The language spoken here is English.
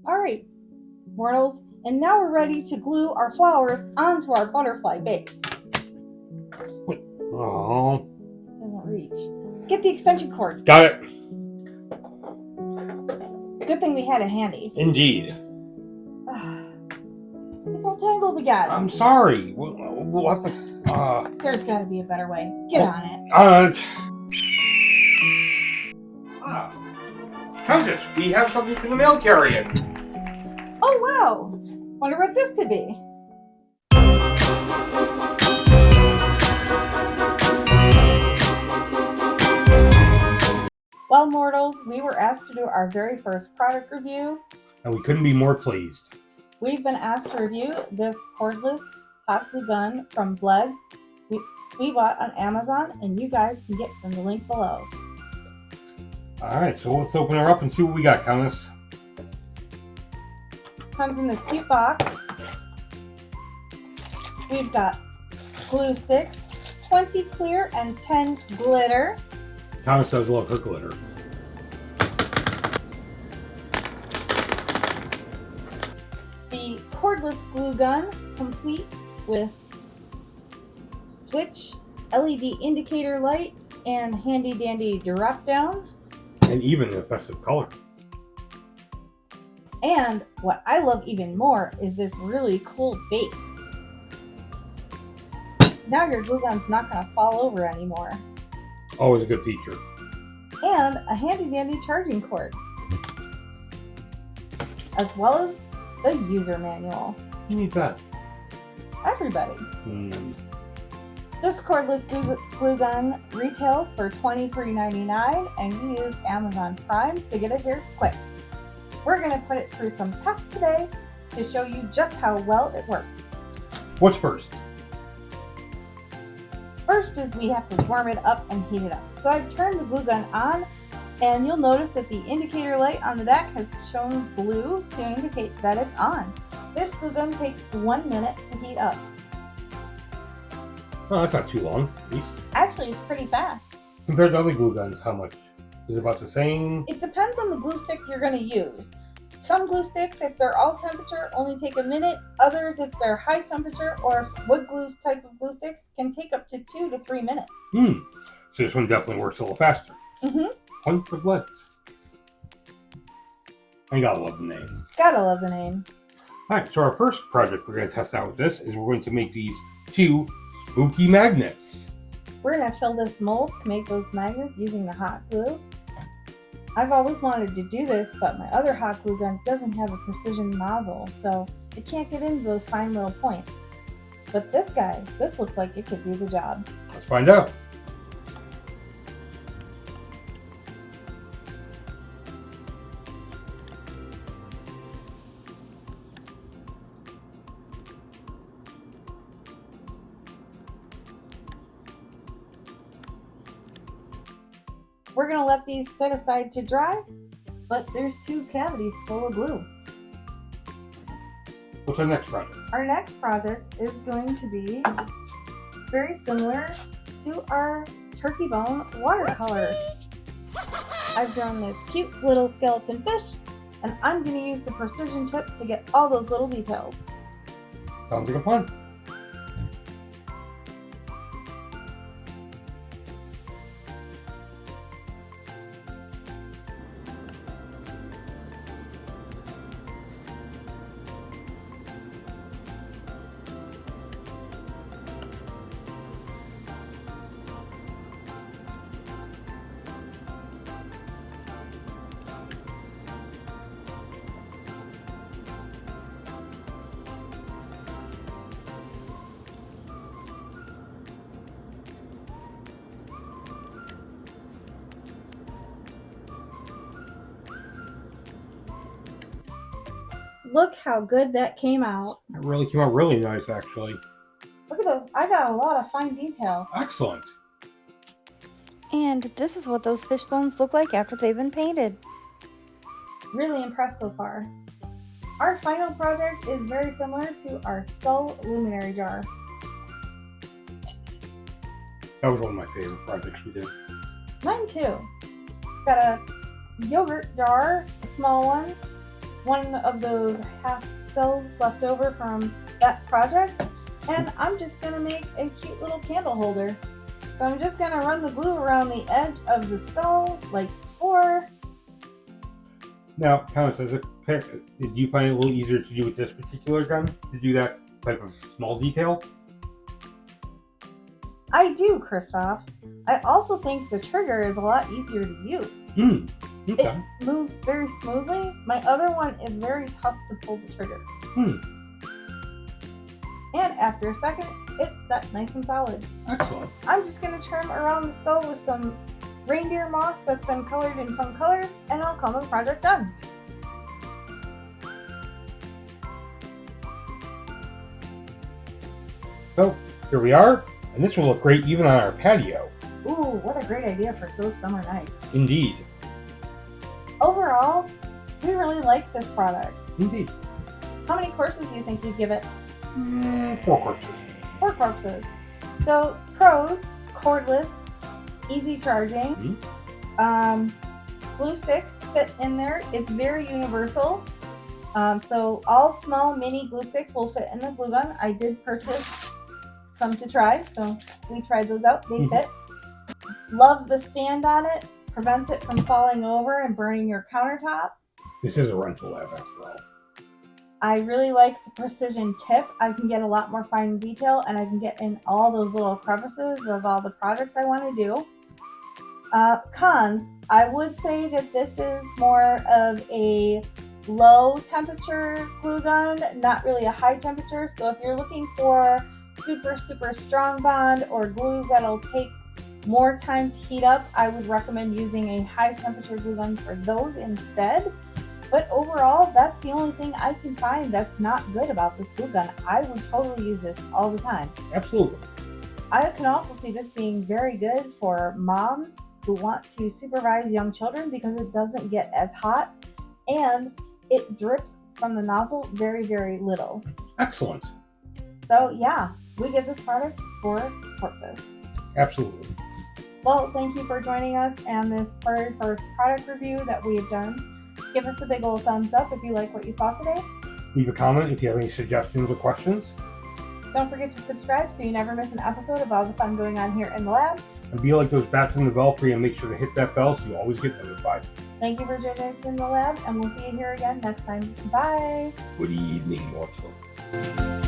Alright, mortals, and now we're ready to glue our flowers onto our butterfly base. Oh. Doesn't reach. Get the extension cord. Got it. Good thing we had it handy. Indeed. It's all tangled again. I'm sorry. We'll have to... There's gotta be a better way. Get on it. Countess, we have something for the mail carrier. Oh wow! Wonder what this could be. Well, mortals, we were asked to do our very first product review. And we couldn't be more pleased. We've been asked to review this cordless hot glue gun from Bleds. We bought on Amazon, and you guys can get from the link below. Alright, so let's open her up and see what we got, Countess. Comes in this cute box. We've got glue sticks, 20 clear and 10 glitter. Countess does love her glitter. The cordless glue gun, complete with switch, LED indicator light, and handy dandy drop down. And even the festive color. And what I love even more is this really cool base. Now your glue gun's not going to fall over anymore. Always a good feature. And a handy dandy charging cord. As well as the user manual. Who needs that? Everybody. This cordless glue gun retails for $23.99 and you use Amazon Prime to get it here quick. We're going to put it through some tests today to show you just how well it works. What's first? First is we have to warm it up and heat it up. So I've turned the glue gun on and you'll notice that the indicator light on the back has shown blue to indicate that it's on. This glue gun takes 1 minute to heat up. Oh, that's not too long, at least. Actually, it's pretty fast. Compared to other glue guns, how much? Is it about the same? It depends on the glue stick you're going to use. Some glue sticks, if they're all temperature, only take a minute. Others, if they're high temperature or wood glue type of glue sticks, can take up to 2 to 3 minutes. So this one definitely works a little faster. One for Bleds. I gotta love the name. Gotta love the name. Alright, so our first project we're going to test out with this is we're going to make these 2 spooky magnets. We're going to fill this mold to make those magnets using the hot glue. I've always wanted to do this, but my other hot glue gun doesn't have a precision nozzle, so it can't get into those fine little points. But this looks like it could do the job. Let's find out. We're going to let these set aside to dry, but there's 2 cavities full of glue. What's our next project? Our next project is going to be very similar to our turkey bone watercolor. I've drawn this cute little skeleton fish, and I'm going to use the precision tip to get all those little details. Sounds like a plan. Look how good that came out. It really came out really nice, actually. Look at those. I got a lot of fine detail. Excellent. And this is what those fish bones look like after they've been painted. Really impressed so far. Our final project is very similar to our skull luminary jar. That was one of my favorite projects we did. Mine too. Got a yogurt jar, a small one, one of those half skulls left over from that project, and I'm just gonna make a cute little candle holder. So I'm just gonna run the glue around the edge of the skull like before. Now, Thomas, did you find it a little easier to do with this particular gun? To do that type of small detail? I do, Christoph. I also think the trigger is a lot easier to use. Okay. It moves very smoothly. My other one is very tough to pull the trigger. And after a second, it's set nice and solid. Excellent. I'm just going to trim around the skull with some reindeer moss that's been colored in fun colors, and I'll call the project done. So, here we are, and this will look great even on our patio. Ooh, what a great idea for those summer nights. Indeed. Overall, we really like this product. Indeed. How many courses do you think you'd give it? 4 courses. 4 courses. So, pros, cordless, easy charging. Glue sticks fit in there. It's very universal. So all small mini glue sticks will fit in the glue gun. I did purchase some to try, so we tried those out. They fit. Love the stand on it. Prevents it from falling over and burning your countertop. This is a rental lab after all. I really like the precision tip. I can get a lot more fine detail, and I can get in all those little crevices of all the projects I want to do. Cons, I would say that this is more of a low temperature glue gun, not really a high temperature. So if you're looking for super strong bond or glues that'll take more time to heat up, I would recommend using a high temperature glue gun for those instead. But overall, that's the only thing I can find that's not good about this glue gun. I would totally use this all the time. Absolutely. I can also see this being very good for moms who want to supervise young children because it doesn't get as hot and it drips from the nozzle very little. Excellent. So yeah, we give this product 4 courses. Absolutely. Well, thank you for joining us and this very first product review that we have done. Give us a big old thumbs up if you like what you saw today. Leave a comment if you have any suggestions or questions. Don't forget to subscribe so you never miss an episode of all the fun going on here in the lab. And be like those bats in the belfry and make sure to hit that bell so you always get notified. Thank you for joining us in the lab, and we'll see you here again next time. Bye. Good evening, mortal.